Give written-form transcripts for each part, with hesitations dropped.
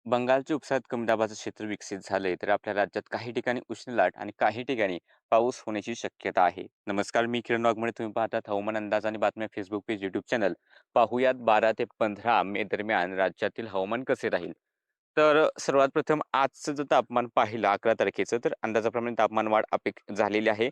बंगालच्या उपसागरात कमी दाबाचं क्षेत्र विकसित झालंय, तर आपल्या राज्यात काही ठिकाणी उष्ण लाट आणि काही ठिकाणी पाऊस होण्याची शक्यता आहे. नमस्कार, मी किरण वाघमोडे. तुम्ही पाहतात हवामान अंदाज आणि बातम्या फेसबुक पेज, युट्यूब चॅनल. पाहुयात 12 ते 15 मे दरम्यान राज्यातील हवामान कसे राहील. तर सर्वात प्रथम आजचं जर तापमान पाहिलं 11 तारखेचं, तर अंदाजाप्रमाणे तापमान वाढ झालेली आहे.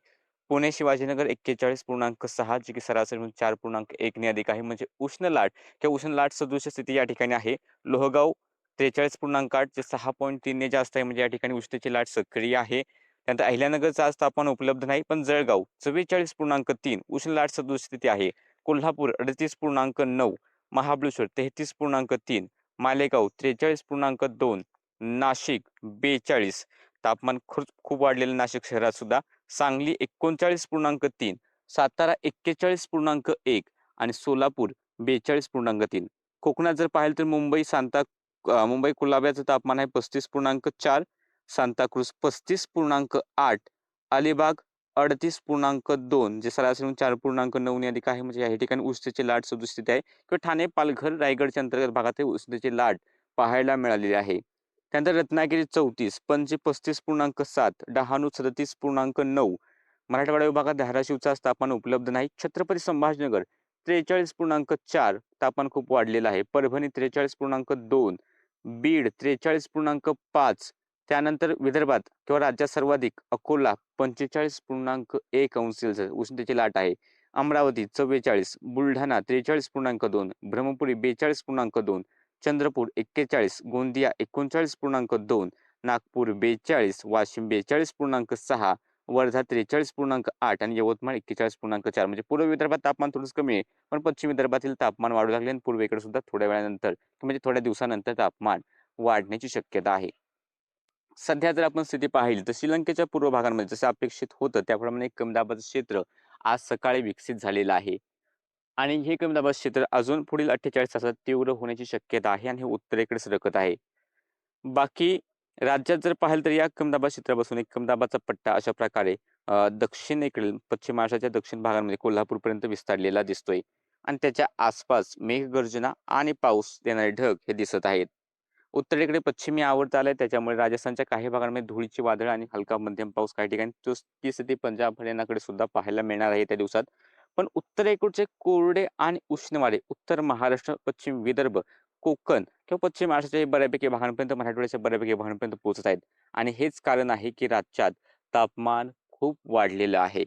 पुणे शिवाजीनगर 41.6, जी की सरासरी म्हणून 4.1 ने अधिक आहे. म्हणजे उष्ण लाट किंवा उष्ण लाट सदृश स्थिती या ठिकाणी आहे. लोहगाव 43.8 जे 6.3 ने जास्त आहे, म्हणजे या ठिकाणी उष्णतेची लाट सक्रिय आहे. त्यानंतर अहिल्यानगरचं आज तापमान उपलब्ध नाही, पण जळगाव 44.3 उष्ण लाट सदृश स्थिती आहे. कोल्हापूर 38.9, महाबळेश्वर 33.3, मालेगाव 43.2, नाशिक 42, तापमान खूप वाढलेलं नाशिक शहरात सुद्धा. सांगली 39.3, सातारा 41.1 आणि सोलापूर 42.3. कोकणात जर पाहिलं तर मुंबई कुलाब्याचं तापमान आहे 35.4, सांताक्रूज 35.8, अलिबाग 38.2, जे सरासरी 4.9 ने अधिक आहे. म्हणजे या ठिकाणी उष्णतेची लाट सदृश स्थिती आहे. किंवा ठाणे, पालघर, रायगडच्या अंतर्गत भागात उष्णतेची लाट पाहायला मिळालेली आहे. त्यानंतर रत्नागिरी 34, पणजी 35.7, डहाणू 37.9, मराठवाडा विभागात धाराशिवचं आज तापमान उपलब्ध नाही. छत्रपती संभाजीनगर 43.4, तापमान खूप वाढलेलं आहे. परभणी 43.2, बीड 43.5, त्यानंतर विदर्भात किंवा राज्यात सर्वाधिक अकोला 45.1 अंश सेल्सिअस उष्णतेची लाट आहे. अमरावती 44, बुलढाणा 43.2, ब्रह्मपुरी 42.2, चंद्रपूर 41, गोंदिया 39.2, नागपूर 42, वाशिम 42.6, वर्धा 43.8 आणि यवतमाळ 41.4. म्हणजे पूर्व विदर्भात तापमान थोडंसं कमी आहे, पण पश्चिम विदर्भातील तापमान वाढू लागले आणि पूर्वेकडे सुद्धा थोड्या वेळानंतर म्हणजे थोड्या दिवसानंतर तापमान वाढण्याची शक्यता आहे. सध्या जर आपण स्थिती पाहिली तर श्रीलंकेच्या पूर्व भागांमध्ये जसं अपेक्षित होतं त्याप्रमाणे एक कमी दाबाचं क्षेत्र आज सकाळी विकसित झालेलं आहे. आणि हे कमी दाबाचं क्षेत्र अजून पुढील 48 तासात तीव्र होण्याची शक्यता आहे आणि हे उत्तरेकडे सरकत आहे. बाकी राज्यात जर पाहिलं तर या कमी दाबाच्या क्षेत्रापासून एक कमी दाबाचा पट्टा अशा प्रकारे दक्षिणेकडील पश्चिम महाराष्ट्राच्या दक्षिण भागांमध्ये कोल्हापूरपर्यंत विस्तारलेला दिसतोय आणि त्याच्या आसपास मेघगर्जना आणि पाऊस देणारे ढग हे दिसत आहेत. उत्तरेकडे पश्चिमी आवर्त आलाय, त्याच्यामुळे राजस्थानच्या काही भागांमध्ये धुळीची वादळ आणि हलका मध्यम पाऊस काही ठिकाणी ती स्थिती पंजाब हरियाणाकडे सुद्धा पाहायला मिळणार आहे त्या दिवसात. पण उत्तरेकडचे कोरडे आणि उष्ण वारे उत्तर महाराष्ट्र, पश्चिम विदर्भ, कोकण किंवा पश्चिम महाराष्ट्राच्या बऱ्यापैकी भागांपर्यंत, मराठवाड्याच्या बऱ्यापैकी भागांपर्यंत पोहोचत आहेत. आणि हेच कारण आहे की राज्यात तापमान खूप वाढलेलं आहे.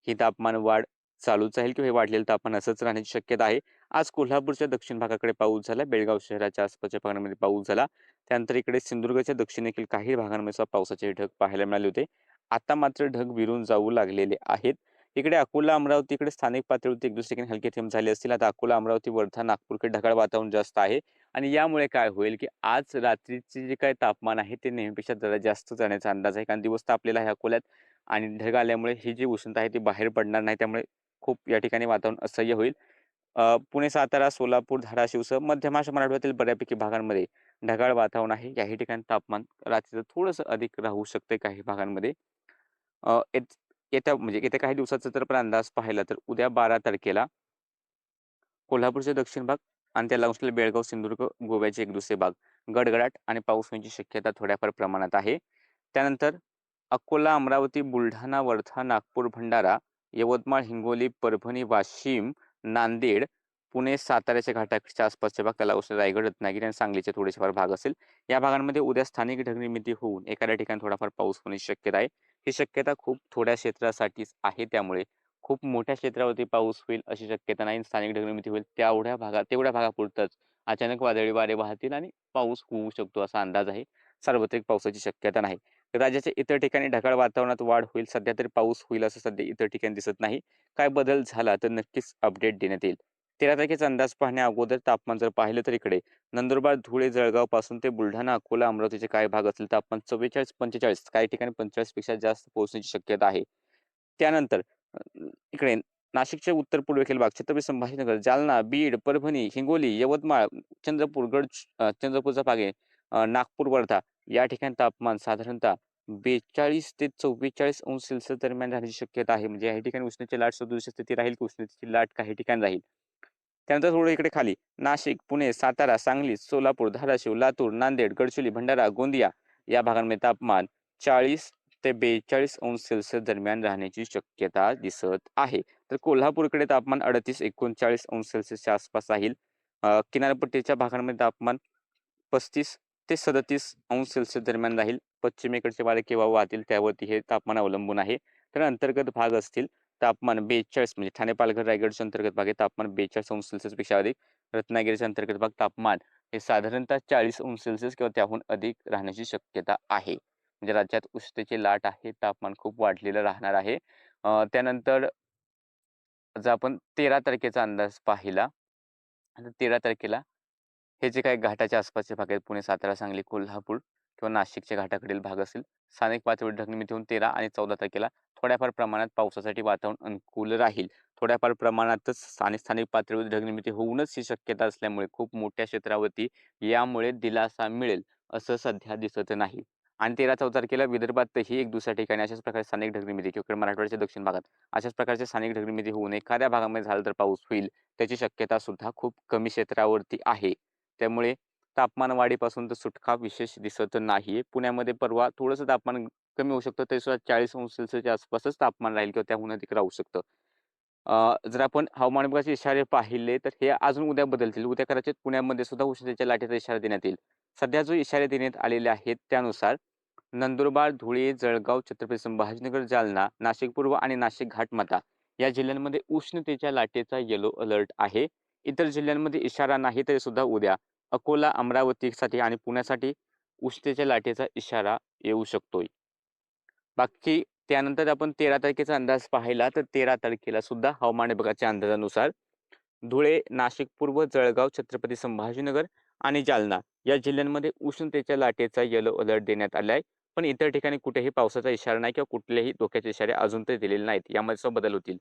ही तापमान वाढ चालूच राहील किंवा हे वाढलेलं तापमान असंच राहण्याची शक्यता आहे. आज कोल्हापूरच्या दक्षिण भागाकडे पाऊस झाला, बेळगाव शहराच्या आसपासच्या भागांमध्ये पाऊस झाला. त्यानंतर इकडे सिंधुदुर्गच्या दक्षिणेतील काही भागांमध्ये सुद्धा पावसाचे ढग पाहायला मिळाले होते. आता मात्र ढग विरून जाऊ लागलेले आहेत. इकडे अकोला, अमरावती इकडे स्थानिक पातळीवरती एक दुसरे ठिकाणी हलके थेंब झाले असतील. आता अकोला, अमरावती, वर्धा, नागपूरकडे ढगाळ वातावरण जास्त आहे आणि यामुळे काय होईल की आज रात्रीचे जे काही तापमान आहे ते नेहमीपेक्षा जरा जास्त जाण्याचा अंदाज आहे. कारण दिवस तापलेला आहे अकोल्यात आणि ढग आल्यामुळे ही जी उष्णता आहे ती बाहेर पडणार नाही. त्यामुळे खूप या ठिकाणी वातावरण असह्य होईल. पुणे, सातारा, सोलापूर, धाराशिवसह मध्य महाराष्ट्र, मराठवाड्यातील बऱ्यापैकी भागांमध्ये ढगाळ वातावरण आहे. याही ठिकाणी तापमान रात्रीचं थोडंसं अधिक राहू शकते काही भागांमध्ये. अ, येत येत्या काही दिवसाचा जर आपण अंदाज पाहिला तर उद्या 12 तारखेला कोल्हापूरचे दक्षिण भाग आणि त्याला असलेले बेळगाव, सिंधुदुर्ग, गोव्याचे एक दुसरे भाग गडगडाट आणि पाऊस होण्याची शक्यता थोड्याफार प्रमाणात आहे. त्यानंतर अकोला, अमरावती, बुलढाणा, वर्धा, नागपूर, भंडारा, यवतमाळ, हिंगोली, परभणी, वाशिम, नांदेड, पुणे, साताऱ्याच्या घाटाच्या आसपासचे भाग, त्याला असलेले रायगड, रत्नागिरी आणि सांगलीचे थोडेसे भाग असेल. या भागांमध्ये उद्या स्थानिक ढगनिर्मिती होऊन एखाद्या ठिकाणी थोडाफार पाऊस होण्याची शक्यता आहे. ही शक्यता खूप थोड्या क्षेत्रासाठीच आहे, त्यामुळे खूप मोठ्या क्षेत्रावरती पाऊस होईल अशी शक्यता नाही. स्थानिक ढगनिर्मिती होईल तेवढ्या भागापुरतच अचानक वादळी वारे वाहतील आणि पाऊस होऊ शकतो असा अंदाज आहे. सार्वत्रिक पावसाची शक्यता नाही. राज्याच्या इतर ठिकाणी ढगाळ वातावरणात वाढ होईल. सध्या तरी पाऊस होईल असं सध्या इतर ठिकाणी दिसत नाही. काय बदल झाला तर नक्कीच अपडेट देण्यात येईल. 13 तारखेचा अंदाज पाहण्या अगोदर तापमान जर पाहिलं तर इकडे नंदुरबार, धुळे, जळगाव पासून ते बुलढाणा, अकोला, अमरावतीचे काही भाग असतील तापमान 44-45, काही ठिकाणी 45 पेक्षा जास्त पोहोचण्याची शक्यता आहे. त्यानंतर इकडे नाशिकच्या उत्तर-पूर्वेकडील भाग, छत्रपती संभाजीनगर, जालना, बीड, परभणी, हिंगोली, यवतमाळ, चंद्रपूर, चंद्रपूरचा भाग आहे, नागपूर, वर्धा या ठिकाणी तापमान साधारणतः 42 ते 44 अंश सेल्सिअस दरम्यान राहण्याची शक्यता आहे. म्हणजे या ठिकाणी उष्णतेची लाट सदृश स्थिती राहील की उष्णतेची लाट काही ठिकाणी राहील. त्यानंतर थोडं इकडे खाली नाशिक, पुणे, सातारा, सांगली, सोलापूर, धाराशिव, लातूर, नांदेड, गडचिरोली, भंडारा, गोंदिया या भागांमध्ये तापमान 40 ते 42 अंश सेल्सिअस दरम्यान राहण्याची शक्यता दिसत आहे. तर कोल्हापूरकडे तापमान 38-39 अंश सेल्सिअसच्या आसपास राहील. किनारपट्टीच्या भागांमध्ये तापमान 35 ते 37 अंश सेल्सिअस दरम्यान राहील. पश्चिमेकडचे वारे केव्हा वाहतील त्यावरती हे तापमान अवलंबून आहे. तर अंतर्गत भाग असतील तापमान 42 म्हणजे ठाणे, पालघर, रायगडच्या अंतर्गत भाग आहे तापमान 42 अंश सेल्सिअसपेक्षा अधिक. रत्नागिरीच्या अंतर्गत भाग तापमान हे साधारणतः 40 अंश सेल्सिअस किंवा त्याहून अधिक राहण्याची शक्यता आहे. म्हणजे राज्यात उष्णतेची लाट आहे, तापमान खूप वाढलेलं राहणार आहे. त्यानंतर जर आपण 13 तारखेचा अंदाज पाहिला, तर 13 तारखेला हे जे काही घाटाच्या आसपासचे भाग आहेत, पुणे, सातारा, सांगली, कोल्हापूर किंवा नाशिकच्या घाटाकडील भाग असेल, स्थानिक पातळीवर ढगनिर्मिती होऊन 13 आणि 14 तारखेला थोड्याफार प्रमाणात पावसासाठी वातावरण अनुकूल राहील. थोड्याफार प्रमाणातच स्थानिक पातळीवर ढगनिर्मिती होऊनच ही शक्यता असल्यामुळे खूप मोठ्या क्षेत्रावरती यामुळे दिलासा मिळेल असं सध्या दिसत नाही. आणि 13-14 तारखेला विदर्भातही एक दुसऱ्या ठिकाणी अशाच प्रकारे स्थानिक ढगनिर्मिती किंवा मराठवाड्याच्या दक्षिण भागात अशाच प्रकारचे स्थानिक ढगनिर्मिती होऊन एखाद्या भागामध्ये झालं तर पाऊस होईल त्याची शक्यता सुद्धा खूप कमी क्षेत्रावरती आहे. त्यामुळे तापमान वाढीपासून तर सुटका विशेष दिसत नाहीये. पुण्यामध्ये परवा थोडंसं तापमान कमी होऊ शकतं. तरी सुद्धा 40 अंश सेल्सिअसच्या आसपासच तापमान राहील किंवा त्याहून अधिक राहू शकतं. जर आपण हवामान विभागाचे इशारे पाहिले तर हे अजून उद्या बदलतील. उद्या कदाचित पुण्यामध्ये सुद्धा उष्णतेच्या लाटेचा इशारा देण्यात येईल. सध्या जो इशारे देण्यात आलेले आहेत त्यानुसार नंदुरबार, धुळे, जळगाव, छत्रपती संभाजीनगर, जालना, नाशिक पूर्व आणि नाशिक घाटमाता या जिल्ह्यांमध्ये उष्णतेच्या लाटेचा येलो अलर्ट आहे. इतर जिल्ह्यांमध्ये इशारा नाही तरी सुद्धा उद्या अकोला, अमरावतीसाठी आणि पुण्यासाठी उष्णतेच्या लाटेचा इशारा येऊ शकतोय. बाकी त्यानंतर आपण 13 तारखेचा अंदाज पाहिला तर 13 तारखेला सुद्धा हवामान विभागाच्या अंदाजानुसार धुळे, नाशिक पूर्व, जळगाव, छत्रपती संभाजीनगर आणि जालना या जिल्ह्यांमध्ये उष्णतेच्या लाटेचा येलो अलर्ट देण्यात आला आहे. पण इतर ठिकाणी कुठेही पावसाचा इशारा नाही किंवा कुठलेही धोक्याचे इशारे अजून तरी दिलेले नाहीत. यामध्ये सुद्धा बदल होतील.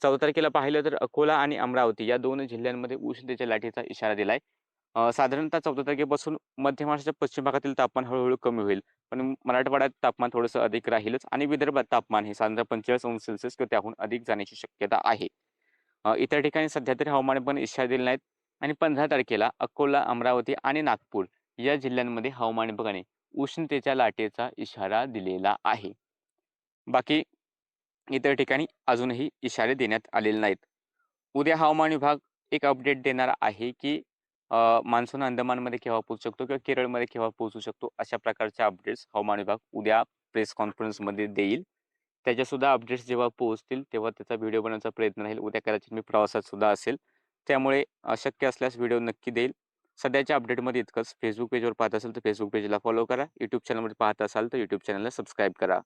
14 तारखेला पाहिलं तर अकोला आणि अमरावती या 2 जिल्ह्यांमध्ये उष्णतेच्या लाटेचा इशारा दिलाय. साधारणतः 14 तारखेपासून मध्य महाराष्ट्राच्या पश्चिम भागातील तापमान हळू-हळू कमी होईल. पण मराठवाड्यात तापमान थोडंसं अधिक राहीलच आणि विदर्भात तापमान हे साधारणतः 45 अंश सेल्सिअस किंवा त्याहून अधिक जाण्याची शक्यता आहे. इतर ठिकाणी सध्या तरी हवामान पण इशारे दिले नाहीत आणि 15 तारखेला अकोला, अमरावती आणि नागपूर या जिल्ह्यांमध्ये हवामान विभागाने उष्णतेच्या लाटेचा इशारा दिलेला आहे. बाकी इतर ठिकाणी अजूनही इशारे देण्यात आलेले नाहीत. उद्या हवामान विभाग एक अपडेट देणार आहे, की मान्सून अंदमानमध्ये केव्हा पोहोचू शकतो किंवा केरळमध्ये केव्हा पोहोचू शकतो. अशा प्रकारच्या अपडेट्स हवामान विभाग उद्या प्रेस कॉन्फरन्समध्ये देईल. त्याच्यासुद्धा अपडेट्स जेव्हा पोहोचतील तेव्हा त्याचा व्हिडिओ बनवण्याचा प्रयत्न राहील. उद्या कदाचित मी प्रवासात सुद्धा असेल. त्यामुळे शक्य असल्यास व्हिडिओ नक्की देईल. सध्याच्या अपडेटमध्ये इतकंच. Facebook पेजवर पाहत असाल तर Facebook पेजला फॉलो करा. YouTube चॅनलमध्ये पाहत असाल तर YouTube चॅनलला सबस्क्राईब करा.